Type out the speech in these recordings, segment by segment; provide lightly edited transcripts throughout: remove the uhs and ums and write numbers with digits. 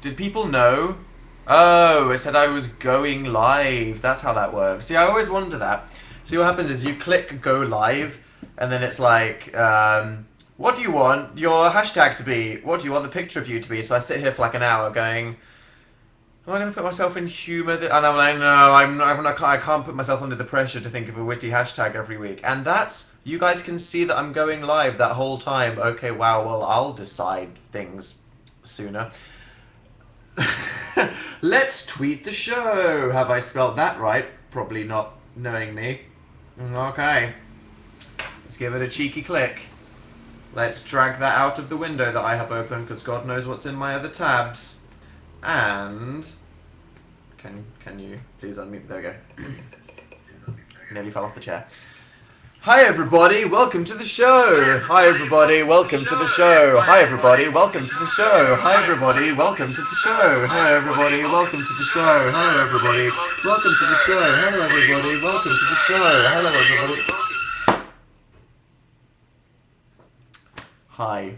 Did people know? Oh, it said I was going live. That's how that works. See, I always wonder that. See, what happens is you click go live, and then it's like, what do you want your hashtag to be? What do you want the picture of you to be? So I sit here for like an hour going, am I going to put myself in humour? And I'm like, no, I can't put myself under the pressure to think of a witty hashtag every week. And that's, you guys can see that I'm going live that whole time. Okay, wow, well, I'll decide things sooner. Let's tweet the show. Have I spelled that right? Probably not, knowing me. Okay. Let's give it a cheeky click. Let's drag that out of the window that I have open, because God knows what's in my other tabs. And can you please unmute? There we go. Nearly fell off the chair. Hi everybody, welcome to the show. Hi everybody, welcome to the show. Hi everybody, welcome to the show. Hi everybody, welcome to the show. Hello everybody, welcome to the show. Hello everybody, welcome to the show. Hello everybody, welcome to the show. Hello everybody. Hi.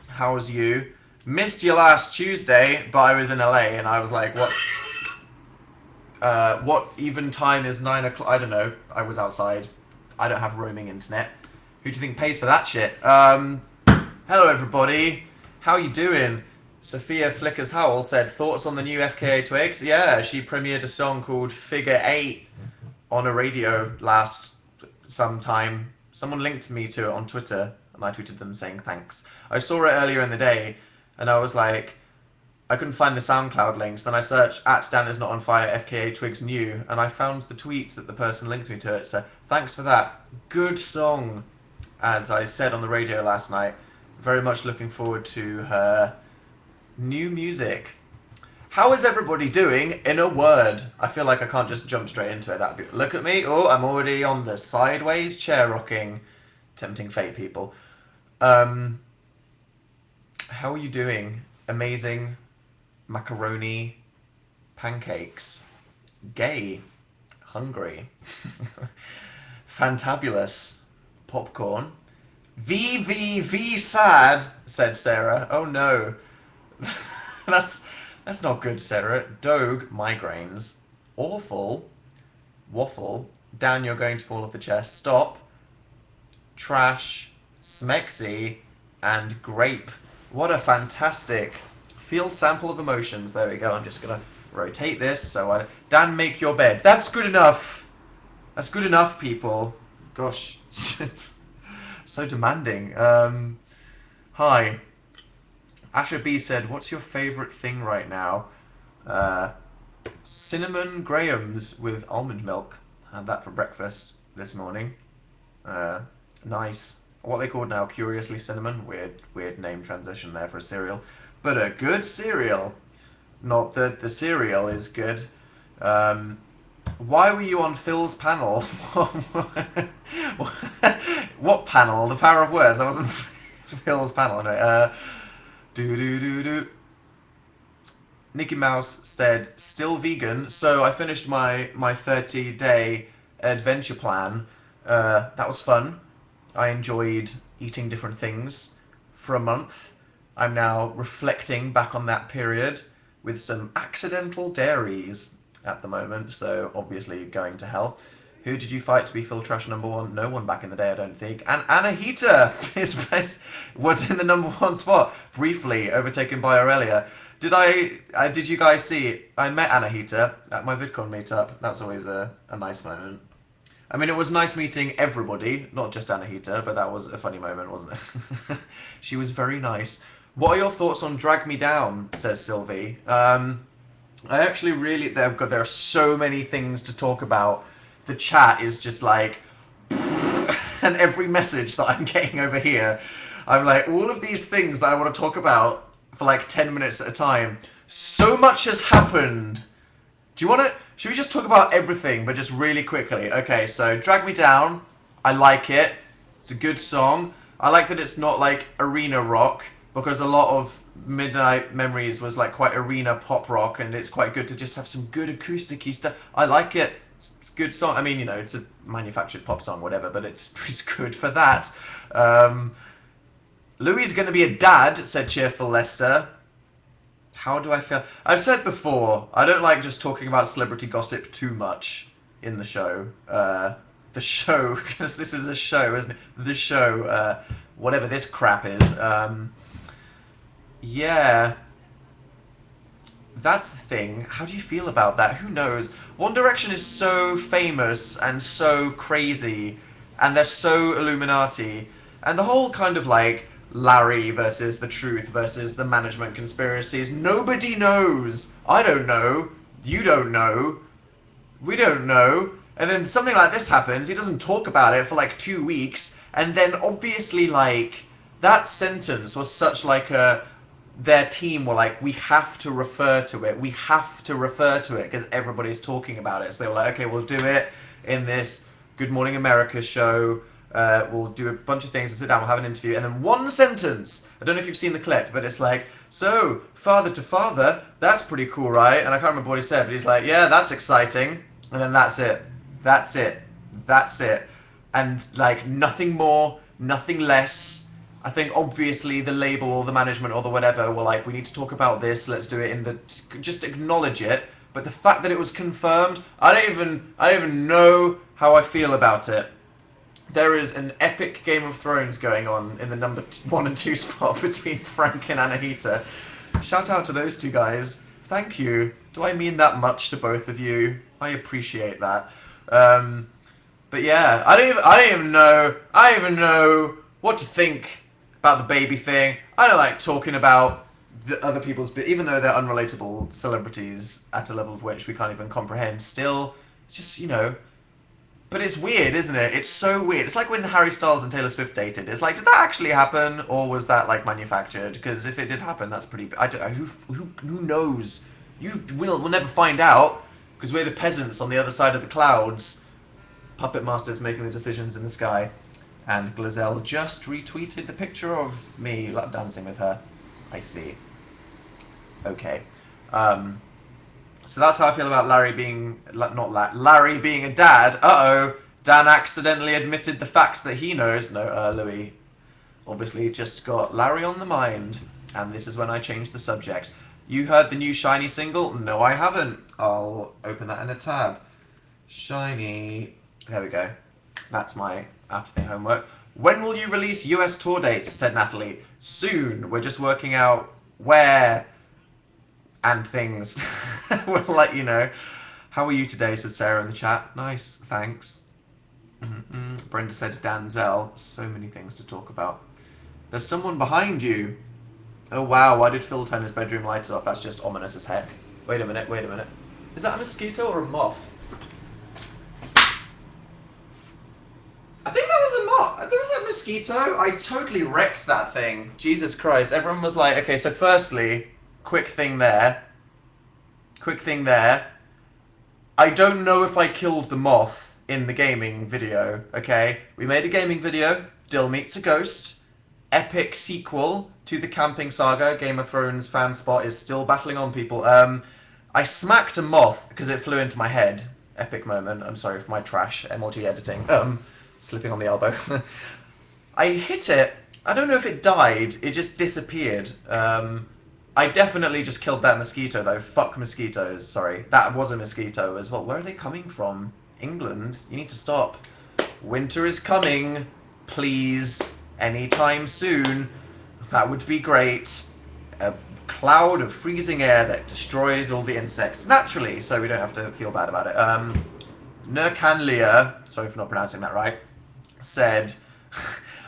How's you? Missed you last Tuesday, but I was in LA and I was like, what even time is 9 o'clock? I don't know. I was outside. I don't have roaming internet. Who do you think pays for that shit? Hello everybody. How you doing? Sophia Flickers Howell said, thoughts on the new FKA Twigs? Yeah, she premiered a song called Figure 8 on a radio last sometime. Someone linked me to it on Twitter and I tweeted them saying thanks. I saw it earlier in the day and I was like, I couldn't find the SoundCloud links. Then I searched at Dan is not on fire FKA Twigs new, and I found the tweet that the person linked me to it. So thanks for that. Good song, as I said on the radio last night. Very much looking forward to her new music. How is everybody doing? In a word. I feel like I can't just jump straight into it. That'd be, look at me. Oh, I'm already on the sideways chair rocking. Tempting fate, people. How are you doing? Amazing. Macaroni, pancakes, gay, hungry, fantabulous, popcorn, VVV sad, said Sarah. Oh no, that's not good, Sarah. Doge, migraines, awful, waffle, Dan, you're going to fall off the chair, stop, trash, smexy, and grape. What a fantastic field sample of emotions. There we go. I'm just going to rotate this. Dan, make your bed. That's good enough. That's good enough, people. Gosh. It's so demanding. Hi. Asher B said, what's your favourite thing right now? Cinnamon Grahams with almond milk. Had that for breakfast this morning. Nice. What are they called now? Curiously Cinnamon? Weird name transition there for a cereal. But a good cereal. Not that the cereal is good. Why were you on Phil's panel? What panel? The Power of Words. That wasn't Phil's panel. Anyway. Nikki Mouse said, still vegan. So I finished my 30-day adventure plan. That was fun. I enjoyed eating different things for a month. I'm now reflecting back on that period with some accidental dairies at the moment, so obviously going to hell. Who did you fight to be Phil Trash number one? No one back in the day, I don't think. And Anahita was in the number one spot, briefly overtaken by Aurelia. Did you guys see? I met Anahita at my VidCon meetup. That's always a nice moment. I mean, it was nice meeting everybody, not just Anahita, but that was a funny moment, wasn't it? She was very nice. What are your thoughts on Drag Me Down, says Sylvie. I actually really, there are so many things to talk about. The chat is just like, and every message that I'm getting over here, I'm like, all of these things that I want to talk about for like 10 minutes at a time. So much has happened. Should we just talk about everything, but just really quickly? Okay, so Drag Me Down, I like it. It's a good song. I like that it's not like arena rock, because a lot of Midnight Memories was like quite arena pop rock, and it's quite good to just have some good acoustic-y stuff. I like it. It's a good song. I mean, you know, it's a manufactured pop song, whatever, but it's good for that. Louis is going to be a dad, said Cheerful Lester. How do I feel? I've said before, I don't like just talking about celebrity gossip too much in the show. The show, because this is a show, isn't it? The show, whatever this crap is. Yeah, that's the thing. How do you feel about that? Who knows? One Direction is so famous and so crazy, and they're so Illuminati, and the whole kind of like Larry versus the truth versus the management conspiracies. Nobody knows. I don't know. You don't know. We don't know. And then something like this happens. He doesn't talk about it for like 2 weeks, and then obviously like that sentence was such like a their team were like, we have to refer to it. We have to refer to it because everybody's talking about it. So they were like, okay, we'll do it in this Good Morning America show. We'll do a bunch of things. We'll sit down, we'll have an interview. And then one sentence. I don't know if you've seen the clip, but it's like, so, father to father, that's pretty cool, right? And I can't remember what he said, but he's like, yeah, that's exciting. And then that's it. That's it. That's it. And like nothing more, nothing less. I think obviously the label or the management or the whatever were like, we need to talk about this, let's do it in the... Just acknowledge it. But the fact that it was confirmed, I don't even know how I feel about it. There is an epic Game of Thrones going on in the number 1 and 2 spot between Frank and Anahita. Shout out to those two guys. Thank you. Do I mean that much to both of you? I appreciate that. But yeah, I don't even know what to think about the baby thing. I don't like talking about the other people's, even though they're unrelatable celebrities at a level of which we can't even comprehend. Still, it's just, you know. But it's weird, isn't it? It's so weird. It's like when Harry Styles and Taylor Swift dated. It's like, did that actually happen, or was that like manufactured? Because if it did happen, that's pretty. I don't. Who knows? We'll never find out because we're the peasants on the other side of the clouds. Puppet masters making the decisions in the sky. And Glazelle just retweeted the picture of me dancing with her. I see. Okay. So that's how I feel about Larry being... Larry being a dad. Uh-oh. Dan accidentally admitted the facts that he knows. No, Louis obviously just got Larry on the mind. And this is when I changed the subject. You heard the new Shiny single? No, I haven't. I'll open that in a tab. Shiny... There we go. That's my after-thing homework. When will you release US tour dates? Said Natalie. Soon. We're just working out where and things. We'll let you know. How are you today? Said Sarah in the chat. Nice. Thanks. Brenda said Danzel. So many things to talk about. There's someone behind you. Oh wow, why did Phil turn his bedroom lights off? That's just ominous as heck. Wait a minute. Is that a mosquito or a moth? I think that was a moth. There was a mosquito. I totally wrecked that thing. Jesus Christ. Everyone was like, okay, so firstly, quick thing there. I don't know if I killed the moth in the gaming video, okay? We made a gaming video. Dill meets a ghost. Epic sequel to the camping saga. Game of Thrones fan spot is still battling on people. I smacked a moth because it flew into my head. Epic moment. I'm sorry for my trash MLG editing. Slipping on the elbow. I hit it. I don't know if it died. It just disappeared. I definitely just killed that mosquito, though. Fuck mosquitoes. Sorry. That was a mosquito as well. Where are they coming from? England? You need to stop. Winter is coming. Please. Anytime soon. That would be great. A cloud of freezing air that destroys all the insects naturally, so we don't have to feel bad about it. Nurkanlia, sorry for not pronouncing that right, said,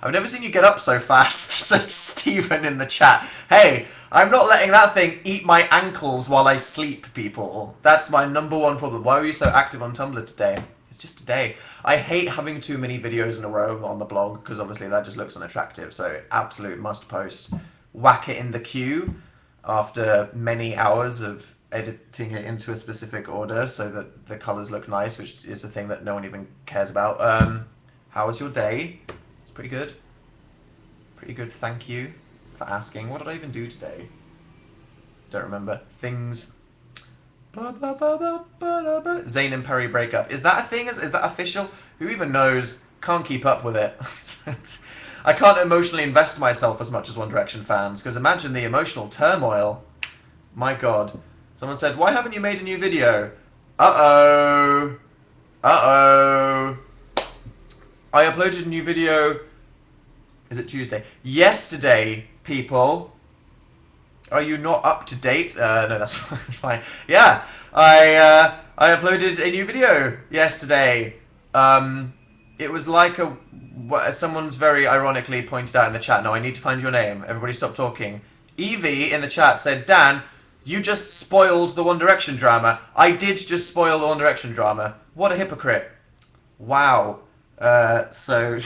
I've never seen you get up so fast, said Stephen in the chat. Hey, I'm not letting that thing eat my ankles while I sleep, people. That's my #1 problem. Why were you so active on Tumblr today? It's just today. I hate having too many videos in a row on the blog, because obviously that just looks unattractive, so absolute must post. Whack it in the queue after many hours of editing it into a specific order so that the colours look nice, which is the thing that no one even cares about. How was your day? It's pretty good. Pretty good, thank you for asking. What did I even do today? Don't remember. Things. Zayn and Perry breakup. Is that a thing? Is that official? Who even knows? Can't keep up with it. I can't emotionally invest myself as much as One Direction fans, because imagine the emotional turmoil. My God. Someone said, why haven't you made a new video? Uh-oh. Uh-oh. I uploaded a new video... Is it Tuesday? Yesterday, people. Are you not up to date? No, that's fine. Yeah, I uploaded a new video yesterday. It was like someone's very ironically pointed out in the chat. No, I need to find your name. Everybody stop talking. Evie in the chat said, Dan, you just spoiled the One Direction drama. I did just spoil the One Direction drama. What a hypocrite. Wow. So,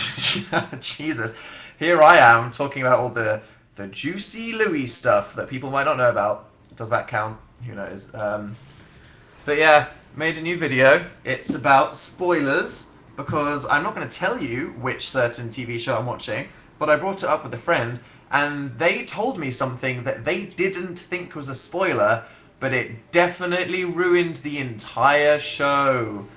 Jesus. Here I am talking about all the juicy Louis stuff that people might not know about. Does that count? Who knows? But yeah, made a new video. It's about spoilers, because I'm not going to tell you which certain TV show I'm watching, but I brought it up with a friend, and they told me something that they didn't think was a spoiler, but it definitely ruined the entire show.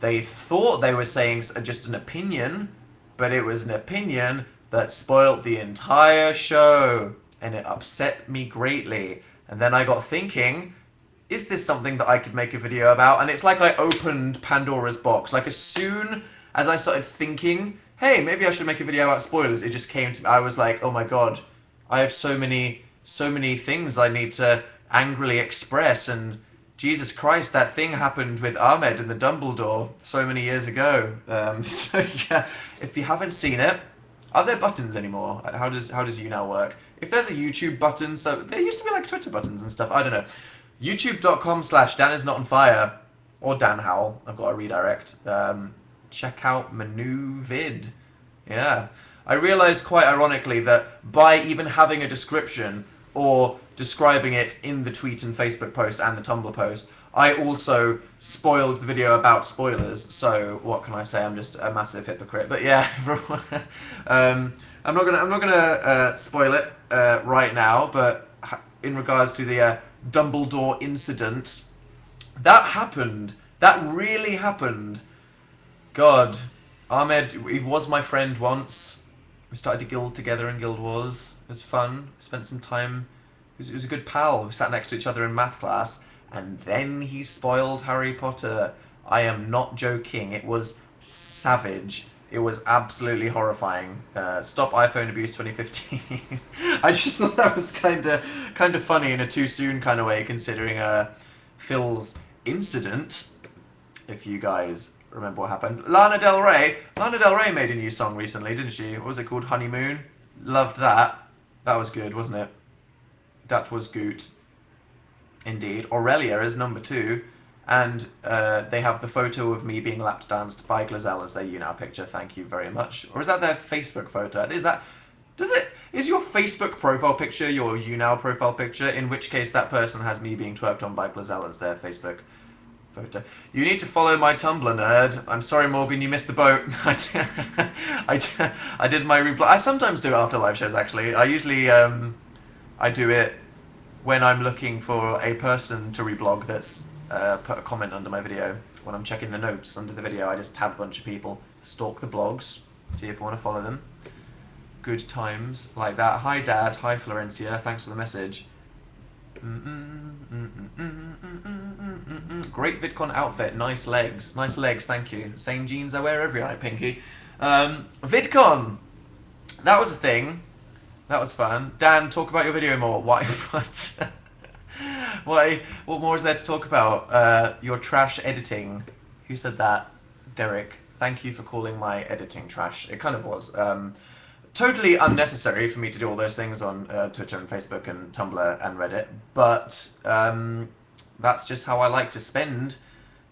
They thought they were saying just an opinion, but it was an opinion that spoiled the entire show, and it upset me greatly. And then I got thinking, is this something that I could make a video about? And it's like I opened Pandora's box. Like, as soon as I started thinking, hey, maybe I should make a video about spoilers, it just came to me. I was like, oh my God, I have so many things I need to angrily express, and Jesus Christ, that thing happened with Ahmed and the Dumbledore so many years ago. So yeah, if you haven't seen it, are there buttons anymore? How does YouNow work? If there's a YouTube button, so there used to be like Twitter buttons and stuff. I don't know. YouTube.com/DanIsNotOnFire or Dan Howell. I've got a redirect. Check out menu vid. Yeah, I realized quite ironically that by even having a description or describing it in the tweet and Facebook post and the Tumblr post, I also spoiled the video about spoilers, so what can I say? I'm just a massive hypocrite. But yeah, I'm not gonna spoil it right now. But in regards to the Dumbledore incident, that happened. That really happened. God, Ahmed, he was my friend once. We started to guild together in Guild Wars. It was fun. Spent some time. It was a good pal. We sat next to each other in math class. And then he spoiled Harry Potter. I am not joking. It was savage. It was absolutely horrifying. Stop iPhone Abuse 2015. I just thought that was kind of funny in a too soon kind of way, considering Phil's incident. If you guys remember what happened, Lana Del Rey made a new song recently, didn't she? What was it called? Honeymoon. Loved that. That was good, wasn't it? That was good. Indeed. Aurelia is number 2, and they have the photo of me being lap danced by Glazelle as their YouNow picture. Thank you very much. Or is that their Facebook photo? Is your Facebook profile picture your YouNow profile picture? In which case that person has me being twerked on by Glazelle as their Facebook photo. You need to follow my Tumblr, nerd. I'm sorry, Morgan, you missed the boat. I did my reblog. I sometimes do it after live shows, actually. I usually I do it when I'm looking for a person to reblog that's put a comment under my video. When I'm checking the notes under the video, I just tab a bunch of people, stalk the blogs, see if I want to follow them. Good times like that. Hi, Dad. Hi, Florencia. Thanks for the message. Great VidCon outfit. Nice legs. Nice legs, thank you. Same jeans I wear every night, Pinky. VidCon! That was a thing. That was fun. Dan, talk about your video more. What more is there to talk about? Your trash editing. Who said that? Derek. Thank you for calling my editing trash. It kind of was. Totally unnecessary for me to do all those things on Twitter and Facebook and Tumblr and Reddit, but that's just how I like to spend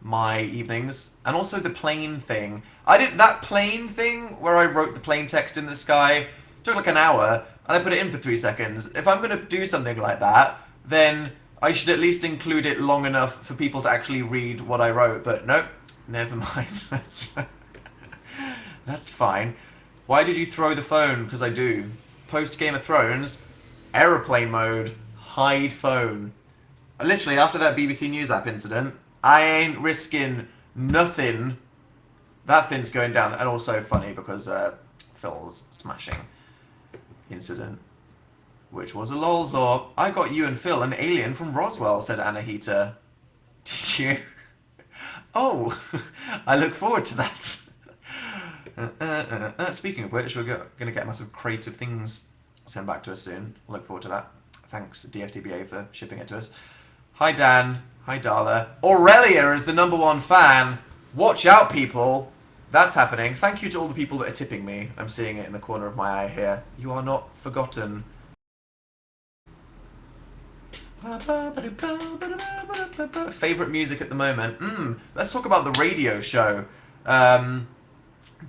my evenings. And also the plane thing. I did that plane thing where I wrote the plain text in the sky. Took like an hour, and I put it in for 3 seconds. If I'm going to do something like that, then I should at least include it long enough for people to actually read what I wrote. But nope, never mind. That's fine. Why did you throw the phone? Because I do. Post Game of Thrones, aeroplane mode, hide phone. Literally, after that BBC News app incident, I ain't risking nothing. That thing's going down. And also funny because Phil's smashing incident. which was a lolzor. I got you and Phil an alien from Roswell, said Anahita. Did you? Oh, I look forward to that. Speaking of which, we're going to get massive creative things sent back to us soon. Look forward to that. Thanks, DFTBA, for shipping it to us. Hi, Dan. Hi, Darla. Aurelia is the #1 fan. Watch out, people. That's happening. Thank you to all the people that are tipping me. I'm seeing it in the corner of my eye here. You are not forgotten. Favorite music at the moment? Let's talk about the radio show.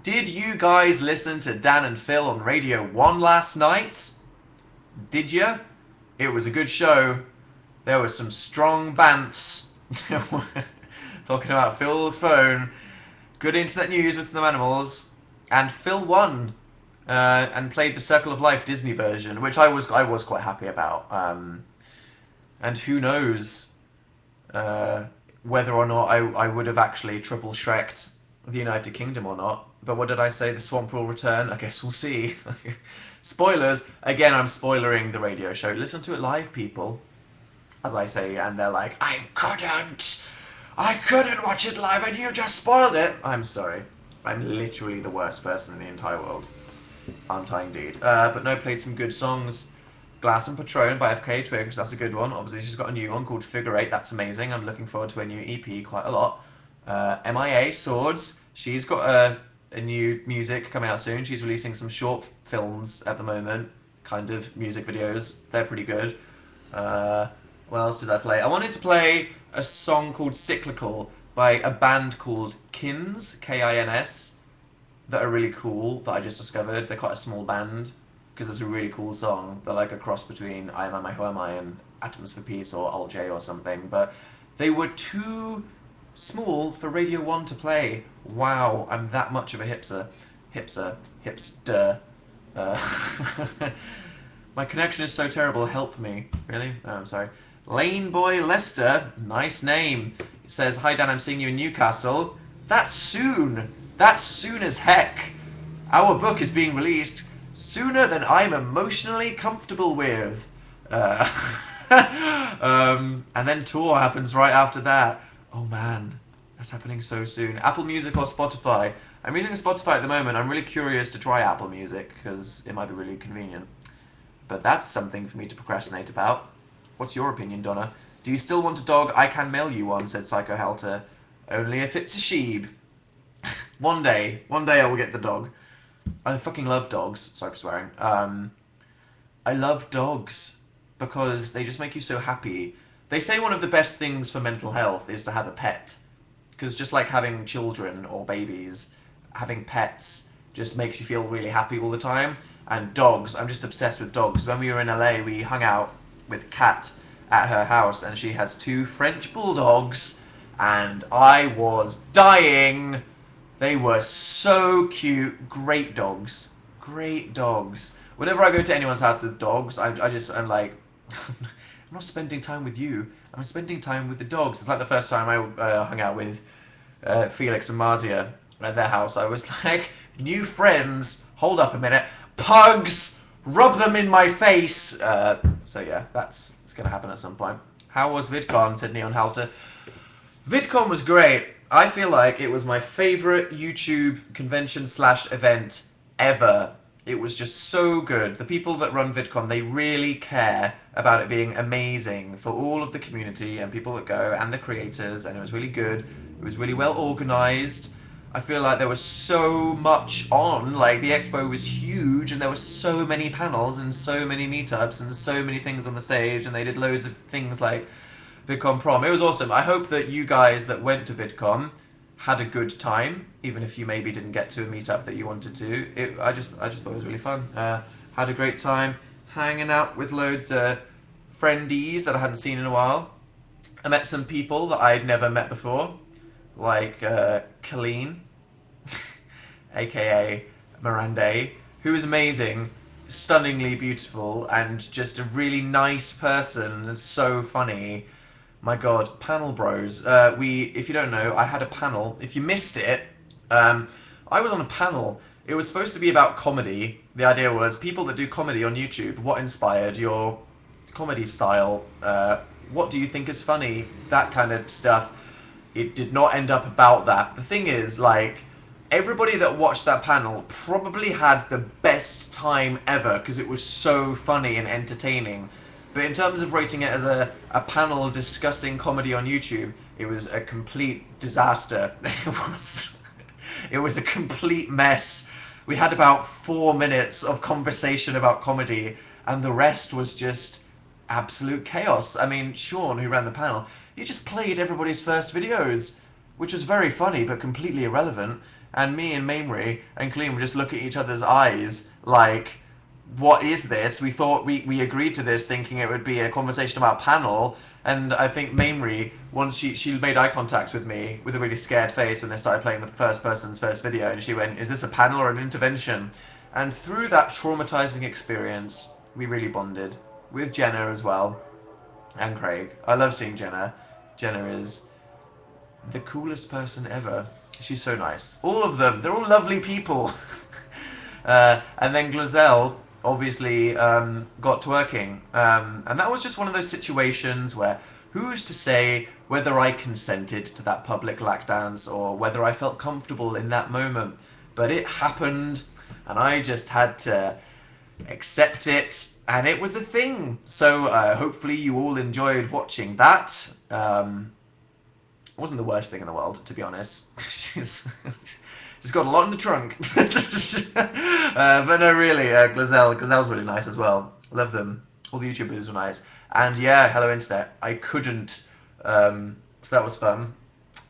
Did you guys listen to Dan and Phil on Radio 1 last night? Did you? It was a good show. There was some strong bants. Talking about Phil's phone. Good internet news with some animals. And Phil won. And played the Circle of Life Disney version, which I was quite happy about. And who knows whether or not I would have actually triple Shrek'd the United Kingdom or not. But what did I say? The swamp will return? I guess we'll see. Spoilers. Again, I'm spoilering the radio show. Listen to it live, people. As I say, and they're like, I couldn't watch it live and you just spoiled it. I'm sorry. I'm literally the worst person in the entire world. Aren't I indeed? But no, played some good songs. Glass and Patron by FK Twigs, that's a good one. Obviously, she's got a new one called Figure Eight, that's amazing. I'm looking forward to a new EP quite a lot. MIA Swords, she's got a new music coming out soon. She's releasing some short films at the moment, kind of music videos. They're pretty good. What else did I play? I wanted to play a song called Cyclical by a band called Kins, Kins, that are really cool, that I just discovered. They're quite a small band, because it's a really cool song. They're like a cross between I Am I, Who Am I and Atoms for Peace or Alt J or something. But they were too small for Radio 1 to play. Wow, I'm that much of a hipster. My connection is so terrible, help me. Really? Oh, I'm sorry. Lane Boy Lester, nice name. It says, hi Dan, I'm seeing you in Newcastle. That's soon. That's soon as heck. Our book is being released sooner than I'm emotionally comfortable with. And then tour happens right after that. Oh man, that's happening so soon. Apple Music or Spotify? I'm using Spotify at the moment. I'm really curious to try Apple Music because it might be really convenient. But that's something for me to procrastinate about. What's your opinion, Donna? Do you still want a dog? I can mail you one, said Psycho Helter. Only if it's a sheep. One day I will get the dog. I fucking love dogs. Sorry for swearing. I love dogs because they just make you so happy. They say one of the best things for mental health is to have a pet. Because just like having children or babies, having pets just makes you feel really happy all the time. And dogs, I'm just obsessed with dogs. When we were in LA, we hung out with Kat at her house and she has 2 French bulldogs and I was dying. They were so cute. Great dogs. Great dogs. Whenever I go to anyone's house with dogs, I'm like, I'm not spending time with you. I'm spending time with the dogs. It's like the first time I hung out with Felix and Marzia at their house. I was like, new friends. Hold up a minute. Pugs. Rub them in my face. So yeah, it's going to happen at some point. How was VidCon? Said Neon Halter. VidCon was great. I feel like it was my favourite YouTube convention/event ever. It was just so good. The people that run VidCon, they really care about it being amazing for all of the community and people that go and the creators, and it was really good. It was really well organised. I feel like there was so much on. Like, the expo was huge and there were so many panels and so many meetups and so many things on the stage, and they did loads of things like VidCon Prom. It was awesome. I hope that you guys that went to VidCon had a good time, even if you maybe didn't get to a meetup that you wanted to. I just thought it was really fun. Had a great time hanging out with loads of friendies that I hadn't seen in a while. I met some people that I'd never met before, like Colleen, aka Miranda, who is amazing, stunningly beautiful, and just a really nice person, and so funny. My god, panel bros. If you don't know, I had a panel. If you missed it, I was on a panel. It was supposed to be about comedy. the idea was people that do comedy on YouTube, what inspired your comedy style? What do you think is funny? That kind of stuff. It did not end up about that. The thing is, like, everybody that watched that panel probably had the best time ever because it was so funny and entertaining. But in terms of rating it as a panel discussing comedy on YouTube, it was a complete disaster. It was a complete mess. We had about 4 minutes of conversation about comedy, and the rest was just absolute chaos. I mean, Sean, who ran the panel, he just played everybody's first videos, which was very funny but completely irrelevant. And me and Mamrie and Colleen would just look at each other's eyes like, what is this? We thought we agreed to this thinking it would be a conversation about panel, and I think Mamrie, once she made eye contact with me with a really scared face when they started playing the first person's first video, and she went, is this a panel or an intervention? And through that traumatizing experience, we really bonded with Jenna as well, and Craig. I love seeing Jenna. Jenna is the coolest person ever. She's so nice. All of them, they're all lovely people. And then Glazelle obviously got twerking. And that was just one of those situations where who's to say whether I consented to that public lap dance or whether I felt comfortable in that moment. But it happened, and I just had to accept it, and it was a thing. So hopefully you all enjoyed watching that. It wasn't the worst thing in the world, to be honest. She's got a lot in the trunk. But no, really, Glazelle's really nice as well. Love them. All the YouTubers were nice. And yeah, hello internet. I couldn't, so that was fun.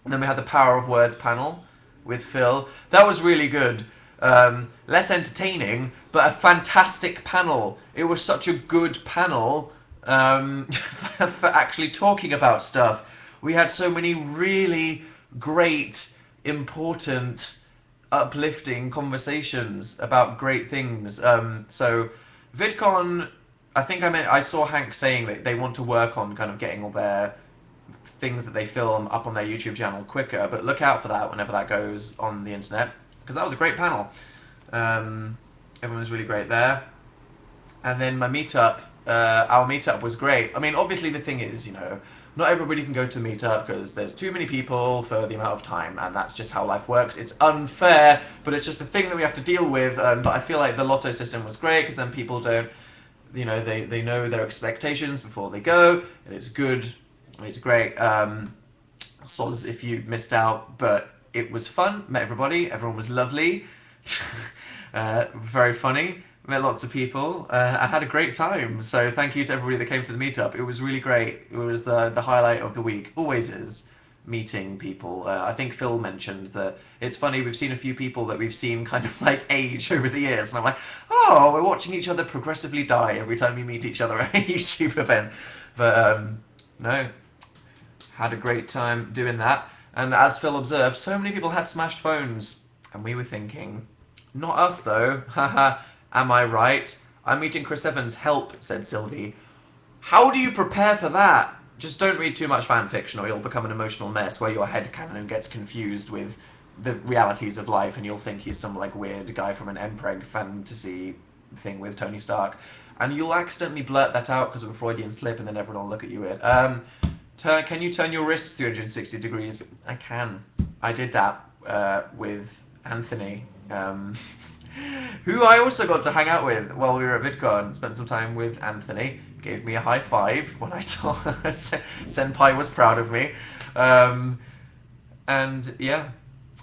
And then we had the Power of Words panel with Phil. That was really good. Less entertaining, but a fantastic panel. It was such a good panel for actually talking about stuff. We had so many really great, important, uplifting conversations about great things. So VidCon, I saw Hank saying that they want to work on kind of getting all their things that they film up on their YouTube channel quicker, but look out for that whenever that goes on the internet, because that was a great panel. Everyone was really great there. And then my meetup, our meetup was great. I mean, obviously the thing is, you know, not everybody can go to meetup because there's too many people for the amount of time, and that's just how life works. It's unfair, but it's just a thing that we have to deal with. But I feel like the lotto system was great because then people don't, you know, they know their expectations before they go, and it's good. It's great. Soz if you missed out, but it was fun. Met everybody. Everyone was lovely. Very funny. Met lots of people. I had a great time. So thank you to everybody that came to the meetup. It was really great. It was the highlight of the week. Always is, meeting people. I think Phil mentioned that it's funny, we've seen a few people that we've seen kind of like age over the years, and I'm like, oh, we're watching each other progressively die every time we meet each other at a YouTube event. But no, had a great time doing that. And as Phil observed, so many people had smashed phones, and we were thinking, not us though, haha. Am I right? I'm meeting Chris Evans. Help, said Sylvie. How do you prepare for that? Just don't read too much fan fiction or you'll become an emotional mess where your headcanon gets confused with the realities of life and you'll think he's some like weird guy from an Mpreg fantasy thing with Tony Stark. And you'll accidentally blurt that out because of a Freudian slip and then everyone will look at you weird. Can you turn your wrists 360 degrees? I can. I did that with Anthony. Who I also got to hang out with while we were at VidCon. Spent some time with Anthony. Gave me a high five when I told Senpai was proud of me. And yeah,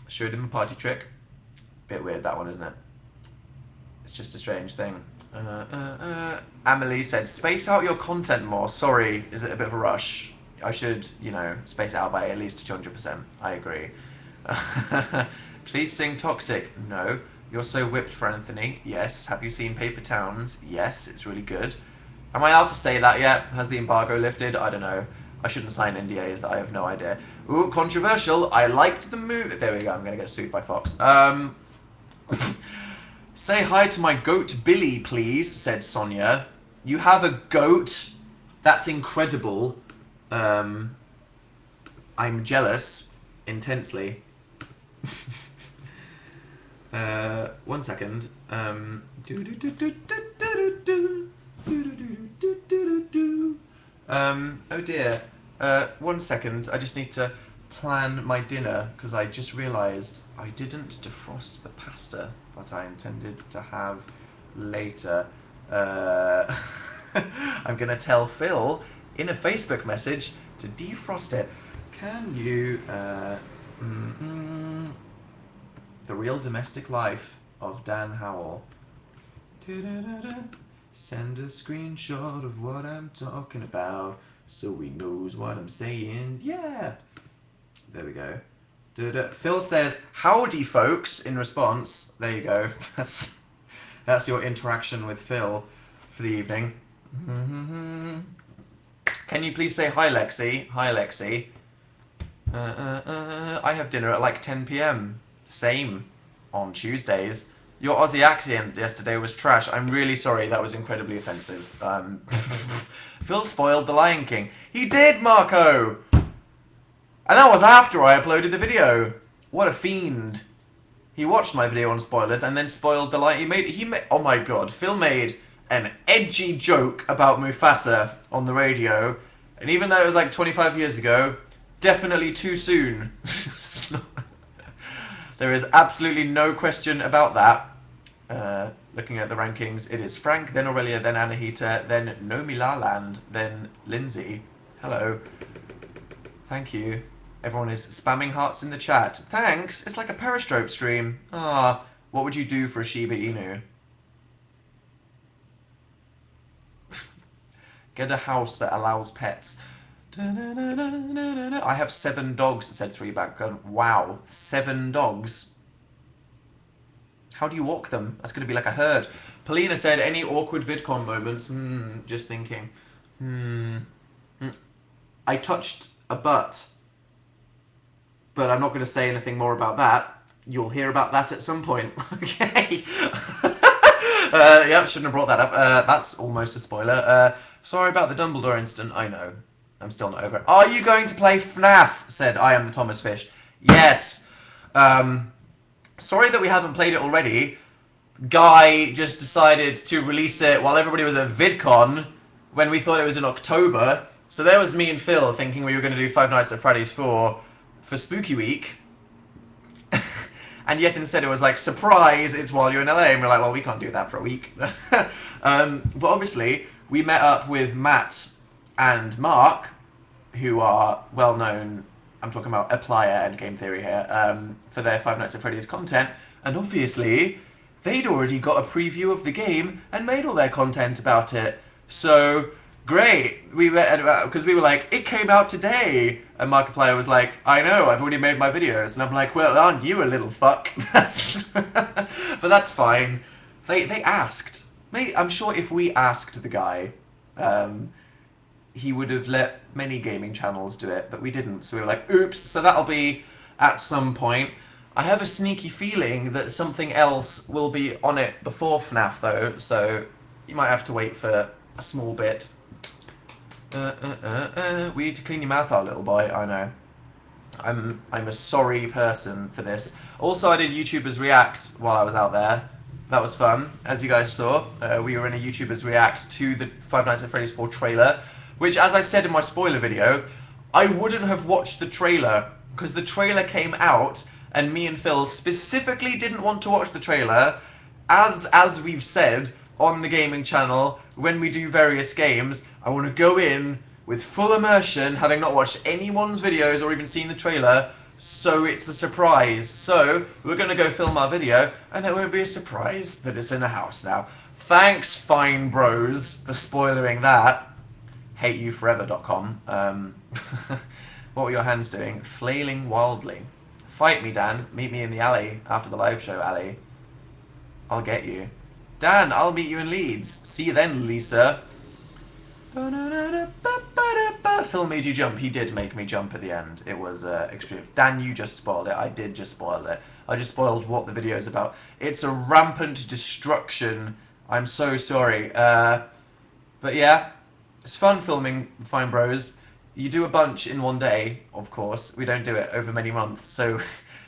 showed him a party trick. Bit weird that one, isn't it? It's just a strange thing. Amelie said, space out your content more. Sorry, is it a bit of a rush? I should, you know, space it out by at least 200%. I agree. Please sing Toxic. No. You're so whipped for Anthony. Yes. Have you seen Paper Towns? Yes, it's really good. Am I allowed to say that yet? Has the embargo lifted? I don't know. I shouldn't sign NDAs that I have no idea. Ooh, controversial. I liked the movie. There we go. I'm going to get sued by Fox. Say hi to my goat Billy, please, said Sonia. You have a goat? That's incredible. I'm jealous. Intensely. One second. Oh dear. One second. I just need to plan my dinner because I just realised I didn't defrost the pasta that I intended to have later. I'm gonna tell Phil in a Facebook message to defrost it. Can you? The real domestic life of Dan Howell. Send a screenshot of what I'm talking about so he knows what I'm saying. Yeah. There we go. Phil says, "Howdy, folks," in response. There you go. That's your interaction with Phil for the evening. Can you please say hi, Lexi? Hi, Lexi. I have dinner at like 10 p.m. Same on Tuesdays. Your Aussie accent yesterday was trash. I'm really sorry. That was incredibly offensive. Phil spoiled The Lion King. He did, Marco! And that was after I uploaded the video. What a fiend. He watched my video on spoilers and then spoiled The Lion King. He made, oh my god. Phil made an edgy joke about Mufasa on the radio. And even though it was like 25 years ago, definitely too soon. There is absolutely no question about that. Looking at the rankings, it is Frank, then Aurelia, then Anahita, then Nomi Laland, then Lindsay. Hello. Thank you. Everyone is spamming hearts in the chat. Thanks. It's like a Periscope stream. Ah, what would you do for a Shiba Inu? Get a house that allows pets. I have 7 dogs, said 3Backgun. Wow, 7 dogs. How do you walk them? That's going to be like a herd. Polina said, any awkward VidCon moments? Just thinking. I touched a butt. But I'm not going to say anything more about that. You'll hear about that at some point. Okay. Shouldn't have brought that up. That's almost a spoiler. Sorry about the Dumbledore incident. I know. I'm still not over it. Are you going to play FNAF? Said I am the Thomas Fish. Yes. Sorry that we haven't played it already. Guy just decided to release it while everybody was at VidCon when we thought it was in October. So there was me and Phil thinking we were going to do Five Nights at Freddy's 4 for Spooky Week. And yet instead it was like, surprise, it's while you're in LA. And we're like, well, we can't do that for a week. But obviously, we met up with Matt and Mark, who are well known, I'm talking about Applier and Game Theory here, for their Five Nights at Freddy's content. And obviously, they'd already got a preview of the game and made all their content about it. So, great. We met because we were like, it came out today. And Markiplier was like, I know, I've already made my videos. And I'm like, well, aren't you a little fuck? But that's fine. They asked. I'm sure if we asked the guy, he would have let many gaming channels do it, but we didn't. So we were like, oops. So that'll be at some point. I have a sneaky feeling that something else will be on it before FNAF, though. So you might have to wait for a small bit. We need to clean your mouth out, little boy. I know. I'm a sorry person for this. Also, I did YouTubers React while I was out there. That was fun, as you guys saw. We were in a YouTubers React to the Five Nights at Freddy's 4 trailer, which, as I said in my spoiler video, I wouldn't have watched the trailer because the trailer came out and me and Phil specifically didn't want to watch the trailer. As we've said on the gaming channel, when we do various games, I want to go in with full immersion, having not watched anyone's videos or even seen the trailer, so it's a surprise. So, we're going to go film our video, and it won't be a surprise that it's in a house now. Thanks, Fine Bros, for spoiling that. HateYouForever.com. What were your hands doing? Flailing wildly. Fight me, Dan. Meet me in the alley after the live show, alley. I'll get you. Dan, I'll meet you in Leeds. See you then, Lisa. Phil made you jump. He did make me jump at the end. It was extreme. Dan, you just spoiled it. I did just spoil it. I just spoiled what the video is about. It's a rampant destruction. I'm so sorry. But yeah, it's fun filming Fine Bros. You do a bunch in one day, of course. We don't do it over many months. So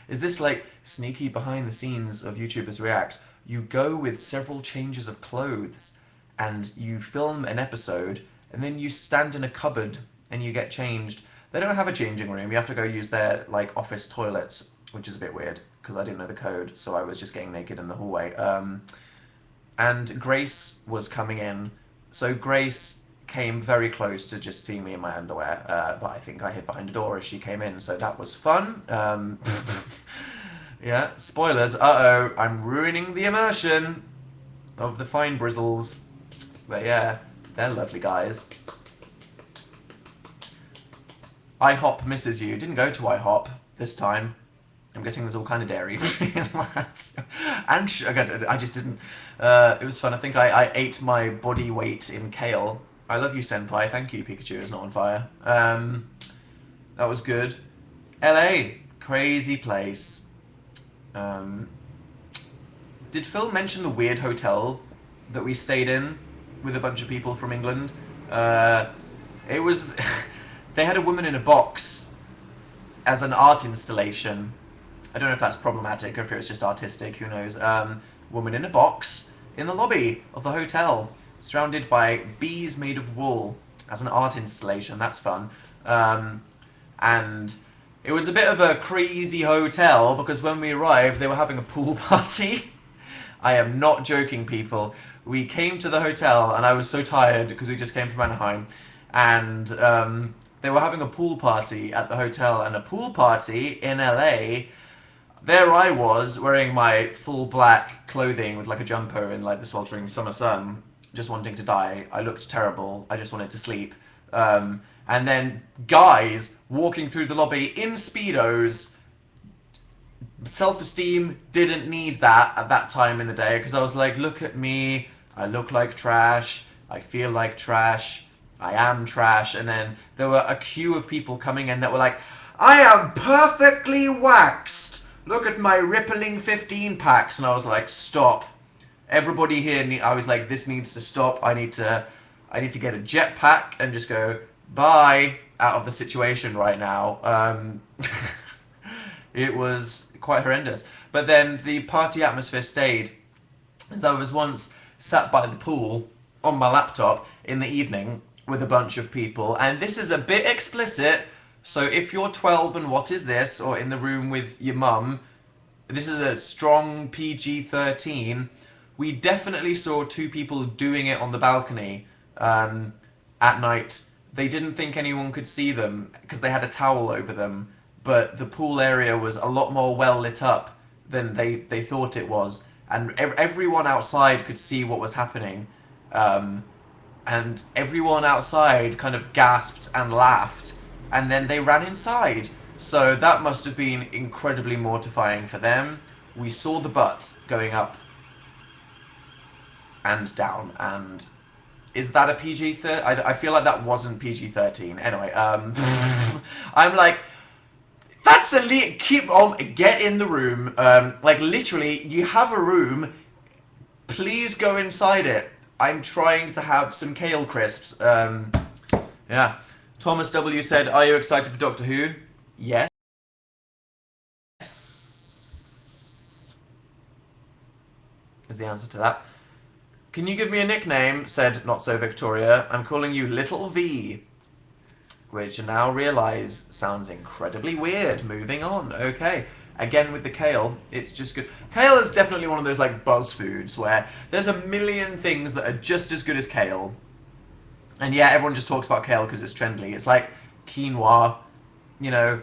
is this like sneaky behind the scenes of YouTubers React? You go with several changes of clothes and you film an episode and then you stand in a cupboard and you get changed. They don't have a changing room. You have to go use their like office toilets, which is a bit weird because I didn't know the code, so I was just getting naked in the hallway. And Grace was coming in, so Grace came very close to just seeing me in my underwear, but I think I hid behind a door as she came in, so that was fun. Yeah, spoilers. Uh-oh, I'm ruining the immersion of the fine Brizzles. But yeah, they're lovely guys. IHOP misses you. Didn't go to IHOP this time. I'm guessing there's all kind of dairy in that. And sugar. I just didn't. It was fun. I think I ate my body weight in kale. I love you, Senpai. Thank you, Pikachu is not on fire. That was good. LA. Crazy place. Did Phil mention the weird hotel that we stayed in with a bunch of people from England? It was... They had a woman in a box as an art installation. I don't know if that's problematic or if it was just artistic, who knows. Woman in a box in the lobby of the hotel, surrounded by bees made of wool as an art installation. That's fun. And it was a bit of a crazy hotel because when we arrived, they were having a pool party. I am not joking, people. We came to the hotel and I was so tired because we just came from Anaheim. And they were having a pool party at the hotel, and a pool party in LA. There I was, wearing my full black clothing with like a jumper in like the sweltering summer sun, just wanting to die. I looked terrible. I just wanted to sleep. And then guys walking through the lobby in Speedos. Self-esteem didn't need that at that time in the day, because I was like, look at me. I look like trash. I feel like trash. I am trash. And then there were a queue of people coming in that were like, I am perfectly waxed. Look at my rippling 15 packs. And I was like, stop. Everybody here, I was like, this needs to stop. I need to get a jetpack and just go, bye, out of the situation right now. It was quite horrendous. But then the party atmosphere stayed. As I was once sat by the pool on my laptop in the evening with a bunch of people, and this is a bit explicit, so if you're 12 and what is this, or in the room with your mum, this is a strong PG-13. We definitely saw two people doing it on the balcony at night. They didn't think anyone could see them because they had a towel over them, but the pool area was a lot more well lit up than they thought it was, and everyone outside could see what was happening. And everyone outside kind of gasped and laughed, and then they ran inside. So that must have been incredibly mortifying for them. We saw the butt going up and down, and is that a PG-13? I feel like that wasn't PG-13. Anyway, I'm like, that's keep on, get in the room. Like, literally, you have a room, please go inside it. I'm trying to have some kale crisps. Yeah. Thomas W. said, are you excited for Doctor Who? Yes. Is the answer to that. Can you give me a nickname? Said Not So Victoria. I'm calling you Little V. Which I now realise sounds incredibly weird. Moving on. Okay. Again with the kale, it's just good. Kale is definitely one of those like buzz foods where there's a million things that are just as good as kale. And yeah, everyone just talks about kale because it's trendy. It's like quinoa. You know,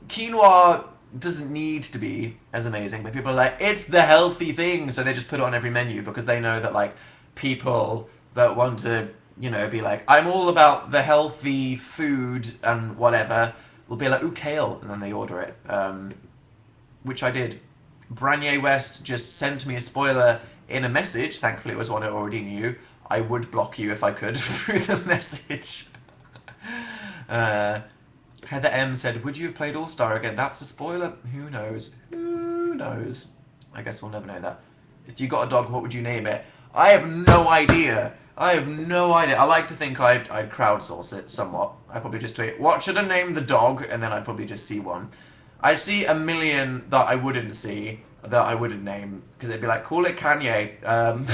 quinoa doesn't need to be as amazing, but people are like, it's the healthy thing, so they just put it on every menu because they know that like people that want to, you know, be like, I'm all about the healthy food and whatever, will be like, ooh, kale, and then they order it. Which I did. Branye West just sent me a spoiler in a message. Thankfully it was one I already knew. I would block you if I could through the message. Heather M said, would you have played All-Star again? That's a spoiler. Who knows? Who knows? I guess we'll never know that. If you got a dog, what would you name it? I have no idea. I have no idea. I like to think I'd crowdsource it somewhat. I'd probably just tweet, what should I name the dog? And then I'd probably just see one. I'd see a million that I wouldn't see, that I wouldn't name, because it'd be like, call it Kanye.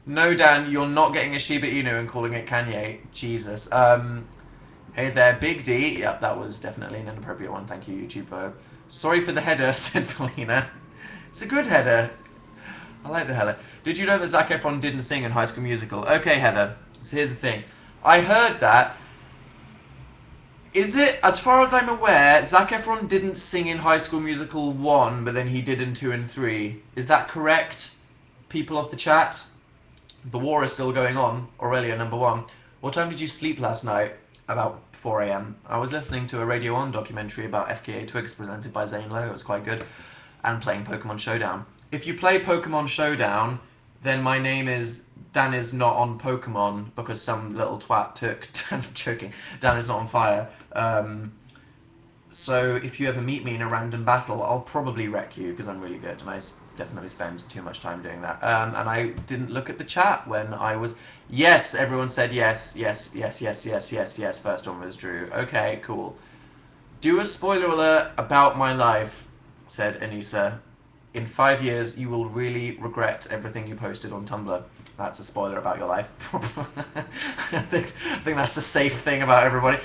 No, Dan, you're not getting a Shiba Inu and calling it Kanye. Jesus. Hey there, Big D. Yep, that was definitely an inappropriate one. Thank you, YouTube Vogue. Sorry for the header, said Paulina. It's a good header. I like the header. Did you know that Zac Efron didn't sing in High School Musical? Okay, Heather. So here's the thing. I heard that. Is it, as far as I'm aware, Zac Efron didn't sing in High School Musical 1, but then he did in 2 and 3. Is that correct, people of the chat? The war is still going on. Aurelia, number 1. What time did you sleep last night? About 4 a.m. I was listening to a Radio 1 documentary about FKA Twigs presented by Zane Lowe. It was quite good. And playing Pokemon Showdown. If you play Pokemon Showdown, then my name is... Dan is not on Pokemon because some little twat took... I'm joking. Dan is not on fire. So if you ever meet me in a random battle, I'll probably wreck you because I'm really good. And I definitely spend too much time doing that. And I didn't look at the chat when I was... Yes, everyone said yes, yes, yes, yes, yes, yes, yes. First one was Drew. Okay, cool. Do a spoiler alert about my life, said Anissa. In 5 years, you will really regret everything you posted on Tumblr. That's a spoiler about your life. I think that's a safe thing about everybody.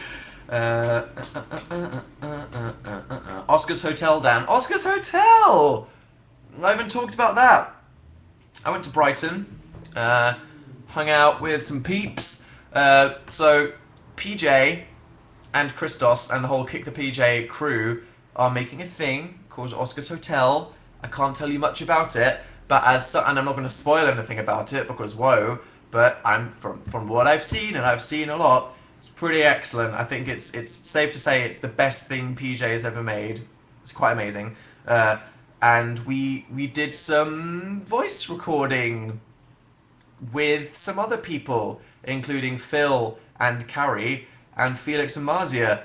Oscar's Hotel, Dan. Oscar's Hotel! I haven't talked about that. I went to Brighton. Hung out with some peeps. So PJ and Christos and the whole Kick the PJ crew are making a thing called Oscar's Hotel. I can't tell you much about it, but and I'm not going to spoil anything about it because whoa. But I'm from what I've seen, and I've seen a lot. It's pretty excellent. I think it's safe to say it's the best thing PJ has ever made. It's quite amazing. And we did some voice recording with some other people, including Phil and Carrie and Felix and Marzia,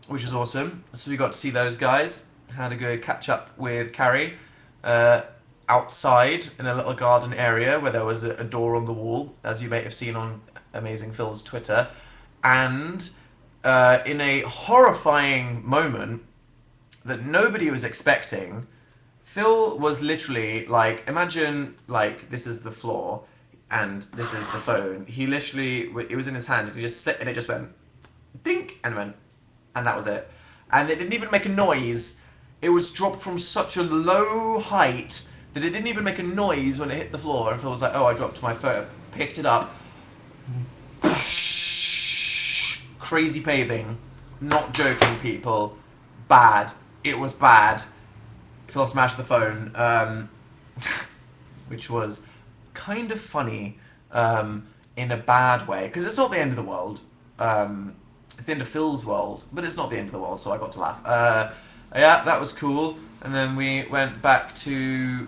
which is awesome. So we got to see those guys. Had a good catch up with Carrie outside in a little garden area where there was a door on the wall, as you may have seen on Amazing Phil's Twitter. And in a horrifying moment that nobody was expecting, Phil was literally like, imagine like this is the floor and this is the phone. He literally, it was in his hand, and it just went dink and went, and that was it. And it didn't even make a noise. It was dropped from such a low height that it didn't even make a noise when it hit the floor. And Phil was like, "Oh, I dropped my phone." Picked it up. Crazy paving. Not joking, people. Bad. It was bad. Phil smashed the phone, which was kind of funny in a bad way, because it's not the end of the world. It's the end of Phil's world, but it's not the end of the world, so I got to laugh. Yeah, that was cool. And then we went back to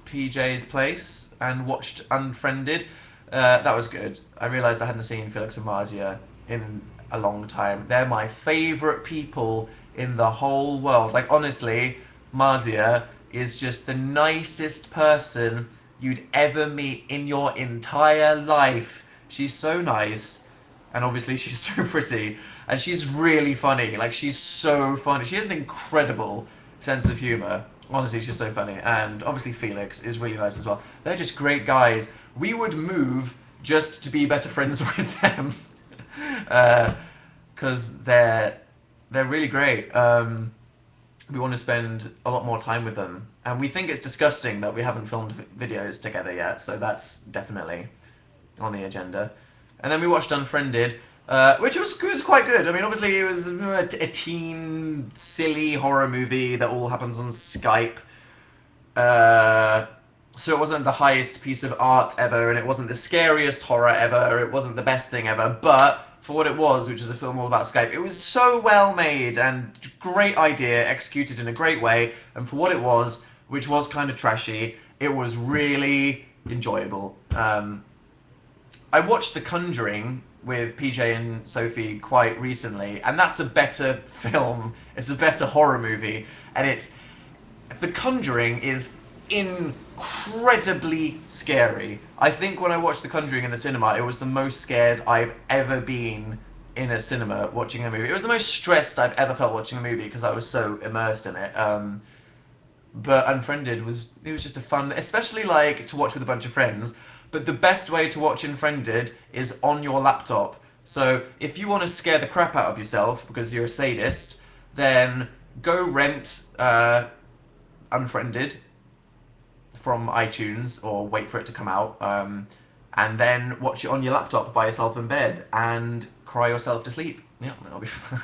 PJ's place and watched Unfriended. That was good. I realised I hadn't seen Felix and Marzia in a long time. They're my favourite people in the whole world. Like, honestly, Marzia is just the nicest person you'd ever meet in your entire life. She's so nice, and obviously she's so pretty, and she's really funny. Like, she's so funny. She has an incredible sense of humour. Honestly, she's so funny. And obviously Felix is really nice as well. They're just great guys. We would move just to be better friends with them. Because they're really great. We want to spend a lot more time with them. And we think it's disgusting that we haven't filmed videos together yet, so that's definitely on the agenda. And then we watched Unfriended, which was quite good. I mean, obviously it was a teen, silly horror movie that all happens on Skype. So it wasn't the highest piece of art ever, and it wasn't the scariest horror ever, it wasn't the best thing ever, but for what it was, which is a film all about Skype, it was so well made and great idea, executed in a great way, and for what it was, which was kind of trashy, it was really enjoyable. I watched The Conjuring with PJ and Sophie quite recently, and that's a better film. It's a better horror movie, and The Conjuring is incredibly scary. I think when I watched The Conjuring in the cinema, it was the most scared I've ever been in a cinema watching a movie. It was the most stressed I've ever felt watching a movie because I was so immersed in it. But Unfriended it was just a fun, especially like to watch with a bunch of friends. But the best way to watch Unfriended is on your laptop. So if you want to scare the crap out of yourself because you're a sadist, then go rent Unfriended from iTunes or wait for it to come out, and then watch it on your laptop by yourself in bed and cry yourself to sleep. Yeah, that'll be fun.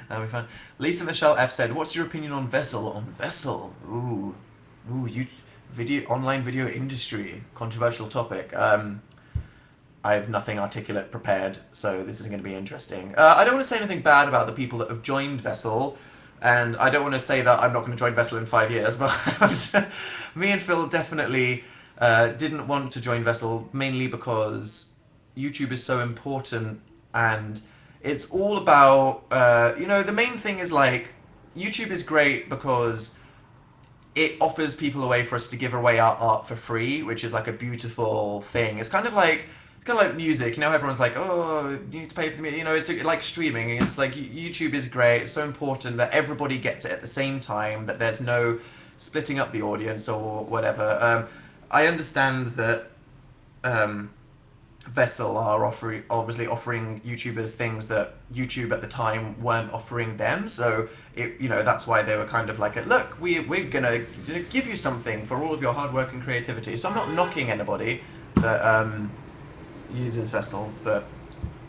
That'll be fun. Lisa Michelle F said, "What's your opinion on Vessel?" On Vessel, online video industry, controversial topic. I have nothing articulate prepared, so this is going to be interesting. I don't want to say anything bad about the people that have joined Vessel, and I don't want to say that I'm not going to join Vessel in 5 years, but me and Phil definitely didn't want to join Vessel, mainly because YouTube is so important, and it's all about, the main thing is like, YouTube is great because it offers people a way for us to give away our art for free, which is like a beautiful thing. It's kind of like music, everyone's like, oh, you need to pay for the music, it's like streaming. It's like YouTube is great. It's so important that everybody gets it at the same time, that there's no splitting up the audience or whatever. I understand that Vessel are obviously offering YouTubers things that YouTube at the time weren't offering them, so that's why they were kind of like, look, we're gonna give you something for all of your hard work and creativity. So I'm not knocking anybody that uses Vessel, but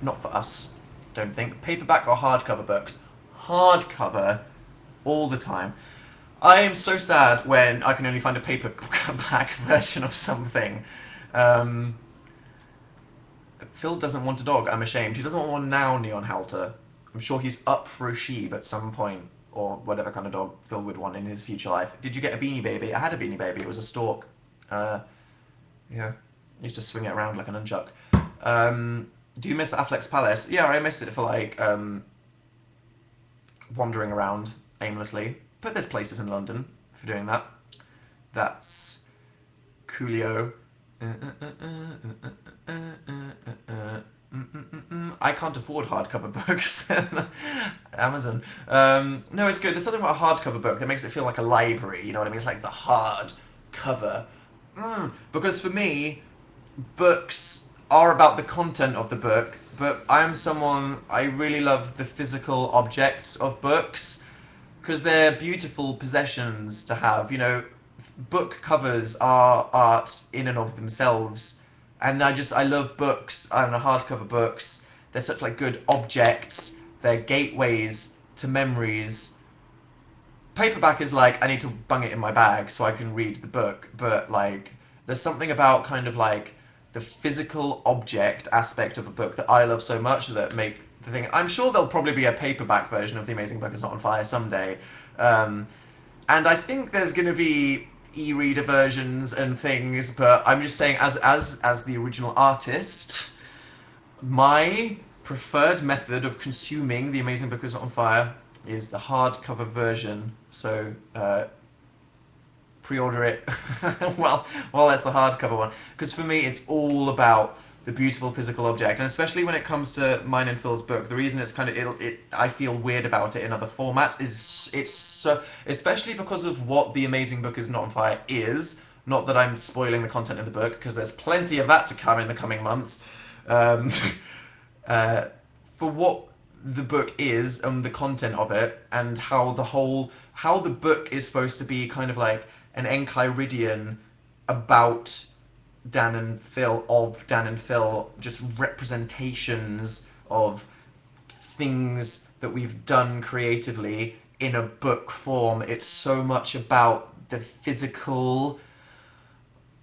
not for us, don't think. Paperback or hardcover books? Hardcover all the time. I am so sad when I can only find a paperback version of something. Phil doesn't want a dog, I'm ashamed. He doesn't want one now, Neon Halter. I'm sure he's up for a sheep at some point, or whatever kind of dog Phil would want in his future life. Did you get a Beanie Baby? I had a Beanie Baby, it was a stork. Yeah. Used to swing it around like a nunchuck. Do you miss Affleck's Palace? Yeah, I miss it for like wandering around aimlessly. But there's places in London for doing that. That's Coolio. I can't afford hardcover books. Amazon. No, it's good. There's something about a hardcover book that makes it feel like a library. You know what I mean? It's like the hard cover. Because for me, books are about the content of the book, but I really love the physical objects of books, because they're beautiful possessions to have. Book covers are art in and of themselves, and I love books and hardcover books. They're such like good objects. They're gateways to memories. Paperback is like, I need to bung it in my bag so I can read the book, but like there's something about kind of like the physical object aspect of a book that I love so much that make the thing. I'm sure there'll probably be a paperback version of The Amazing Book Is Not on Fire someday, and I think there's going to be e-reader versions and things. But I'm just saying, as the original artist, my preferred method of consuming The Amazing Book Is Not on Fire is the hardcover version. So pre-order it well, that's the hardcover one, because for me it's all about the beautiful physical object, and especially when it comes to mine and Phil's book, the reason it's kind of I feel weird about it in other formats is it's so, especially because of what The Amazing Book Is Not on Fire is. Not that I'm spoiling the content of the book, because there's plenty of that to come in the coming months. For what the book is and the content of it, and how the book is supposed to be kind of like an enchiridion about Dan and Phil, just representations of things that we've done creatively in a book form. It's so much about the physical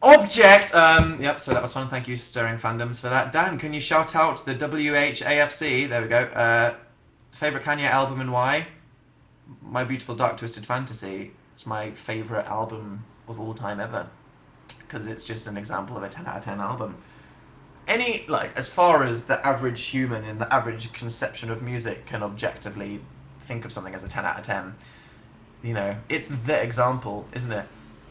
object. Yep, so that was fun. Thank you, Stirring Fandoms, for that. Dan, can you shout out the WHAFC? There we go. Favourite Kanye album and why? My Beautiful Dark Twisted Fantasy. It's my favourite album of all time ever, because it's just an example of a 10 out of 10 album. As far as the average human in the average conception of music can objectively think of something as a 10 out of 10, it's the example, isn't it?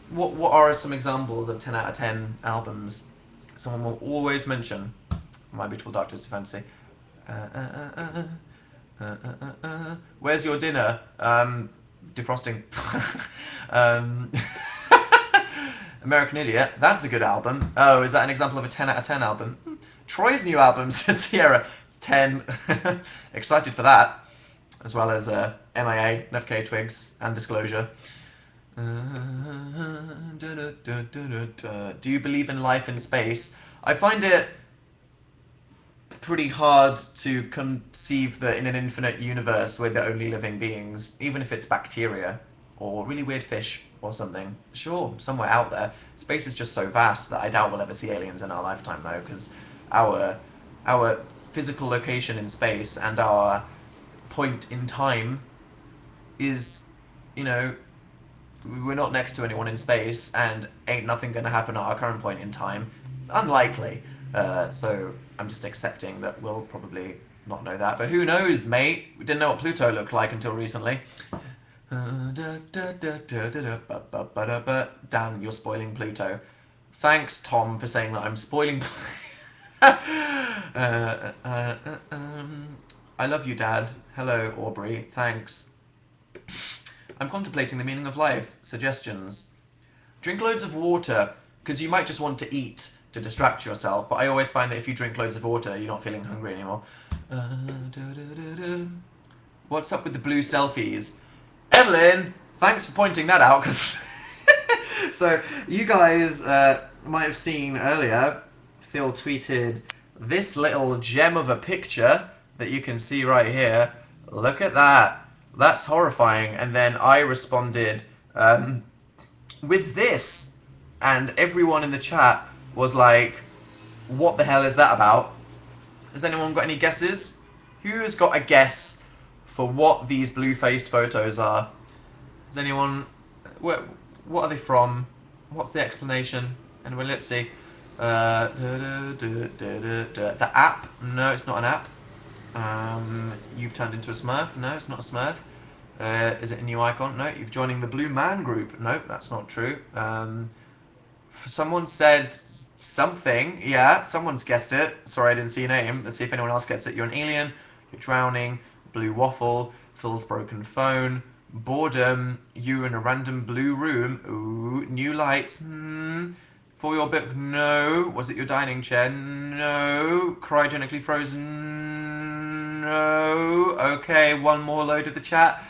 What are some examples of 10 out of 10 albums? Someone will always mention My Beautiful Dark Twisted Fantasy. Where's your dinner? Defrosting. um, American Idiot. That's a good album. Oh, is that an example of a 10 out of 10 album? Troy's new album, said Sierra. 10. Excited for that. As well as MIA, FK Twigs, and Disclosure. Do you believe in life in space? I find it pretty hard to conceive that in an infinite universe we're the only living beings, even if it's bacteria or really weird fish or something. Sure, somewhere out there. Space is just so vast that I doubt we'll ever see aliens in our lifetime, though, because our physical location in space and our point in time is, we're not next to anyone in space, and ain't nothing going to happen at our current point in time. Unlikely. So I'm just accepting that we'll probably not know that. But who knows, mate? We didn't know what Pluto looked like until recently. Dan, you're spoiling Pluto. Thanks, Tom, for saying that I'm spoiling I love you, Dad. Hello, Aubrey. Thanks. I'm contemplating the meaning of life. Suggestions. Drink loads of water, because you might just want to eat to distract yourself, but I always find that if you drink loads of water, you're not feeling hungry anymore. What's up with the blue selfies? Evelyn, thanks for pointing that out, because so you guys might have seen earlier, Phil tweeted this little gem of a picture that you can see right here. Look at that. That's horrifying. And then I responded with this, and everyone in the chat was like, what the hell is that about? Has anyone got any guesses? Who's got a guess for what these blue-faced photos are? Has anyone... What are they from? What's the explanation? Anyway, let's see. The app? No, it's not an app. You've turned into a Smurf? No, it's not a Smurf. Is it a new icon? No. You've joining the Blue Man group? No, that's not true. Someone said something. Yeah, someone's guessed it. Sorry, I didn't see your name. Let's see if anyone else gets it. You're an alien. You're drowning. Blue waffle. Phil's broken phone. Boredom. You in a random blue room. Ooh, new lights. For your book. No. Was it your dining chair? No. Cryogenically frozen. No. Okay, one more load of the chat.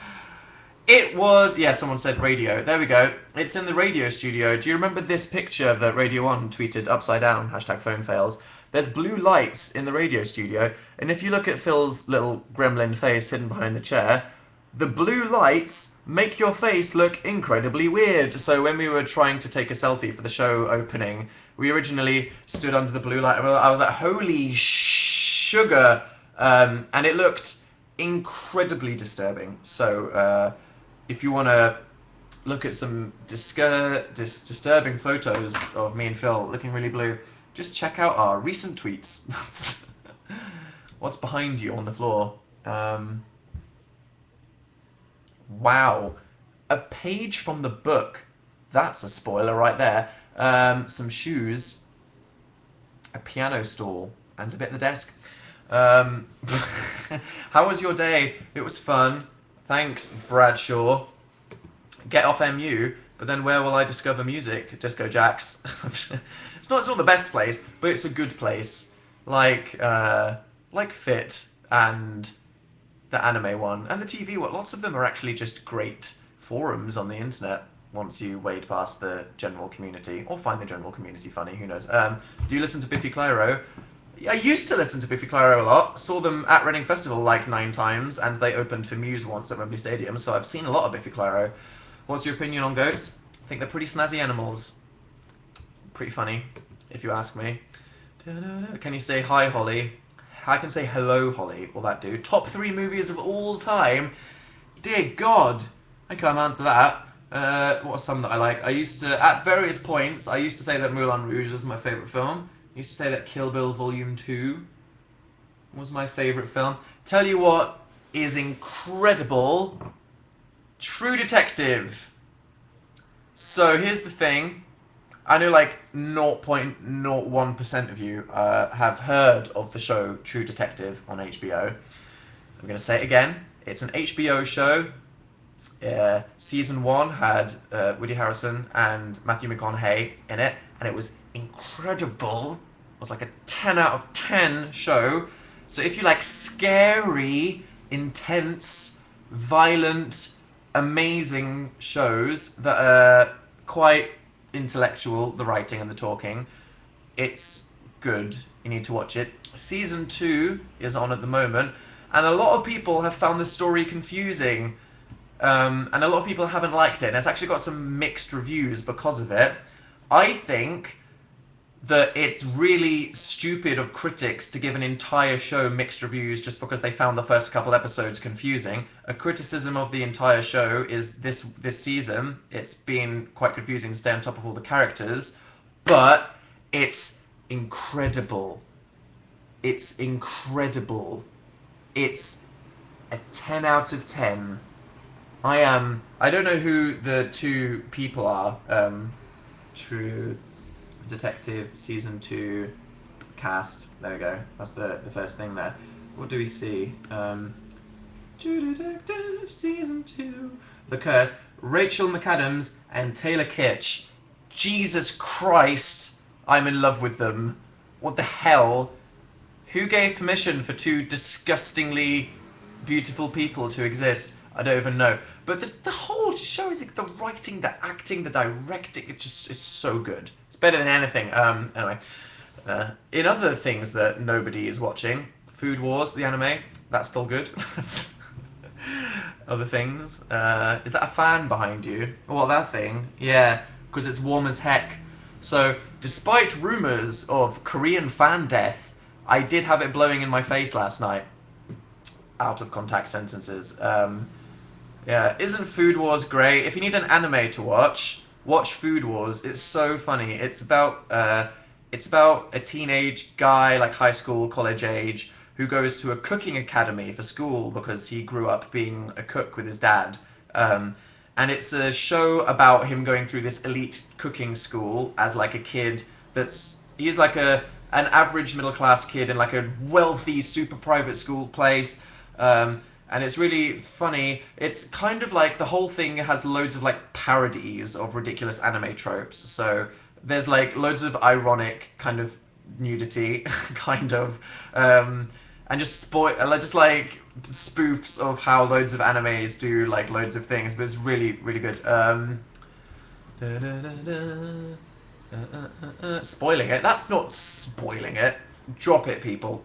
It was... Yeah, someone said radio. There we go. It's in the radio studio. Do you remember this picture that Radio 1 tweeted upside down? Hashtag phone fails. There's blue lights in the radio studio. And if you look at Phil's little gremlin face hidden behind the chair, the blue lights make your face look incredibly weird. So when we were trying to take a selfie for the show opening, we originally stood under the blue light. I was like, holy sugar. And it looked incredibly disturbing. So if you want to look at some disturbing photos of me and Phil looking really blue, just check out our recent tweets. What's behind you on the floor? Wow. A page from the book. That's a spoiler right there. Some shoes, a piano stool, and a bit of the desk. How was your day? It was fun. Thanks, Bradshaw. Get off MU, but then where will I discover music? Disco Jacks. It's not the best place, but it's a good place. Like Fit and the anime one and the TV one. Lots of them are actually just great forums on the internet once you wade past the general community, or find the general community funny, who knows. Do you listen to Biffy Clyro? I used to listen to Biffy Clyro a lot. Saw them at Reading Festival like 9 times, and they opened for Muse once at Wembley Stadium, so I've seen a lot of Biffy Clyro. What's your opinion on goats? I think they're pretty snazzy animals. Pretty funny, if you ask me. Can you say hi, Holly? I can say hello, Holly. Will that do? Top 3 movies of all time? Dear God, I can't answer that. What are some that I like? I used to, at various points, I used to say that Moulin Rouge was my favourite film. I used to say that Kill Bill Volume 2 was my favourite film. Tell you what is incredible. True Detective. So here's the thing. I know like 0.01% of you have heard of the show True Detective on HBO. I'm going to say it again. It's an HBO show. Season 1 had Woody Harrelson and Matthew McConaughey in it, and it was incredible. It was like a 10 out of 10 show. So if you like scary, intense, violent, amazing shows that are quite intellectual, the writing and the talking, it's good. You need to watch it. Season 2 is on at the moment, and a lot of people have found the story confusing, and a lot of people haven't liked it, and it's actually got some mixed reviews because of it. I think that it's really stupid of critics to give an entire show mixed reviews just because they found the first couple episodes confusing. A criticism of the entire show is this season, it's been quite confusing to stay on top of all the characters, but it's incredible. It's incredible. It's a 10 out of 10. I don't know who the two people are. True Detective Season 2 cast. There we go. That's the first thing there. What do we see? True Detective Season 2. The Curse. Rachel McAdams and Taylor Kitsch. Jesus Christ, I'm in love with them. What the hell? Who gave permission for two disgustingly beautiful people to exist? I don't even know. But the whole show is like the writing, the acting, the directing. It just is so good. It's better than anything. Anyway, in other things that nobody is watching, Food Wars, the anime, that's still good. Other things. Is that a fan behind you? Well, that thing, yeah, because it's warm as heck. So, despite rumours of Korean fan death, I did have it blowing in my face last night. Out of contact sentences. Yeah, isn't Food Wars great? If you need an anime to watch Food Wars. It's so funny. It's about a teenage guy, like high school, college age, who goes to a cooking academy for school because he grew up being a cook with his dad. And it's a show about him going through this elite cooking school as like a kid he's like an average middle class kid in like a wealthy, super private school place. And it's really funny. It's kind of like the whole thing has loads of like parodies of ridiculous anime tropes. So there's like loads of ironic kind of nudity, kind of, and just like spoofs of how loads of animes do like loads of things. But it's really, really good. Spoiling it? That's not spoiling it. Drop it, people.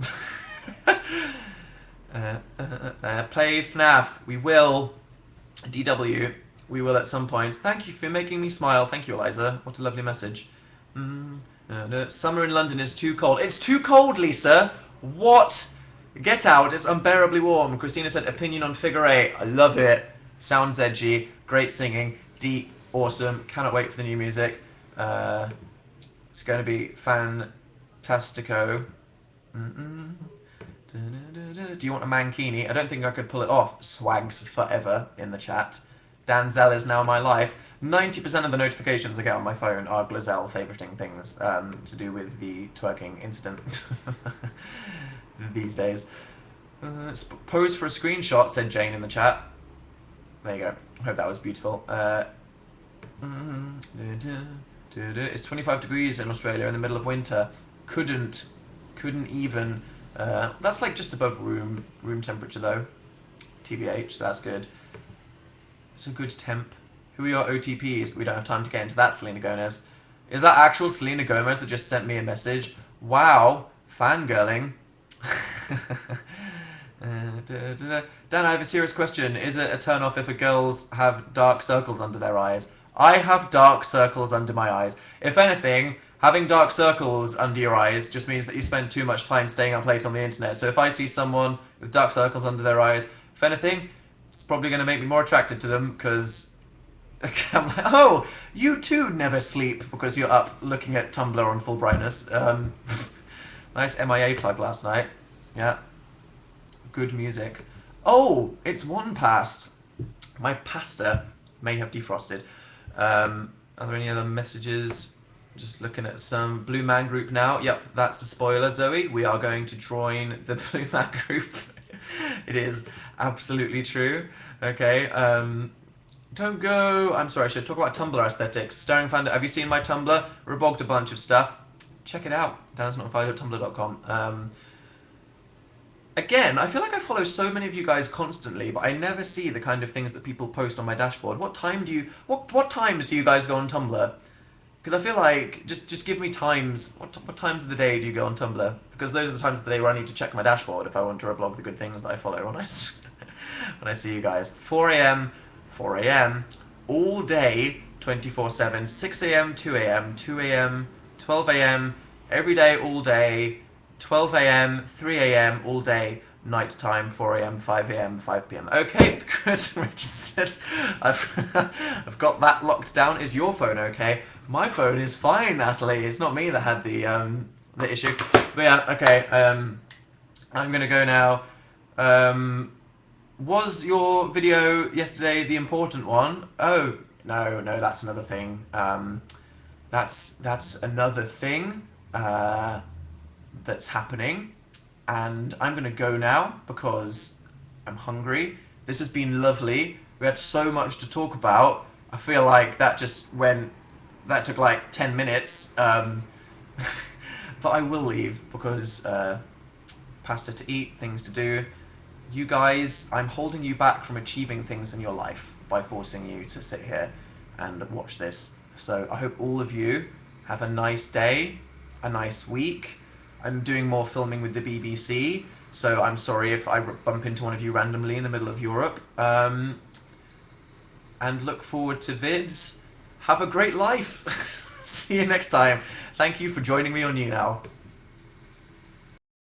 Play FNAF. We will. DW. We will at some point. Thank you for making me smile. Thank you, Eliza. What a lovely message. Summer in London is too cold. It's too cold, Lisa. What? Get out. It's unbearably warm. Christina said opinion on Figure 8. I love it. Sounds edgy. Great singing. Deep. Awesome. Cannot wait for the new music. It's going to be fantastico. Do you want a mankini? I don't think I could pull it off. Swags forever in the chat. Danzel is now my life. 90% of the notifications I get on my phone are Glazelle favoriting things to do with the twerking incident these days. Pose for a screenshot, said Jane in the chat. There you go. I hope that was beautiful. It's 25 degrees in Australia in the middle of winter. Couldn't even. That's like just above room temperature though. TBH, so that's good. It's a good temp. Who are your OTPs? We don't have time to get into that, Selena Gomez. Is that actual Selena Gomez that just sent me a message? Wow, fangirling. Dan, I have a serious question. Is it a turn off if girls have dark circles under their eyes? I have dark circles under my eyes. If anything, having dark circles under your eyes just means that you spend too much time staying up late on the internet. So if I see someone with dark circles under their eyes, if anything, it's probably going to make me more attracted to them because I'm like, oh, you too never sleep because you're up looking at Tumblr on full brightness. Nice MIA plug last night. Yeah. Good music. Oh, it's 1 past. My pasta may have defrosted. Are there any other messages? Just looking at some Blue Man Group now. Yep, that's a spoiler, Zoe. We are going to join the Blue Man Group. It is absolutely true. Okay, don't go. I'm sorry, I should talk about Tumblr aesthetics. Staring Founder, have you seen my Tumblr? Rebogged a bunch of stuff. Check it out. DanIsNotInvited@tumblr.com. Again, I feel like I follow so many of you guys constantly, but I never see the kind of things that people post on my dashboard. What times do you guys go on Tumblr? Because I feel like just give me times. What times of the day do you go on Tumblr? Because those are the times of the day where I need to check my dashboard if I want to reblog the good things that I follow when I see you guys. 4 a.m. all day, 24/7. 6 a.m. 2 a.m. 2 a.m. 12 a.m. every day, all day. 12 a.m. 3 a.m. all day. Night time, 4 a.m., 5 a.m., 5 p.m. Okay, good, registered. I've got that locked down. Is your phone okay? My phone is fine, Natalie. It's not me that had the issue. But yeah, okay. I'm gonna go now. Was your video yesterday the important one? Oh no, that's another thing. That's another thing that's happening. And I'm going to go now because I'm hungry. This has been lovely. We had so much to talk about. I feel like that took like 10 minutes. But I will leave because pasta to eat, things to do. You guys, I'm holding you back from achieving things in your life by forcing you to sit here and watch this. So I hope all of you have a nice day, a nice week. I'm doing more filming with the BBC, so I'm sorry if I bump into one of you randomly in the middle of Europe. And look forward to vids. Have a great life. See you next time. Thank you for joining me on YouNow.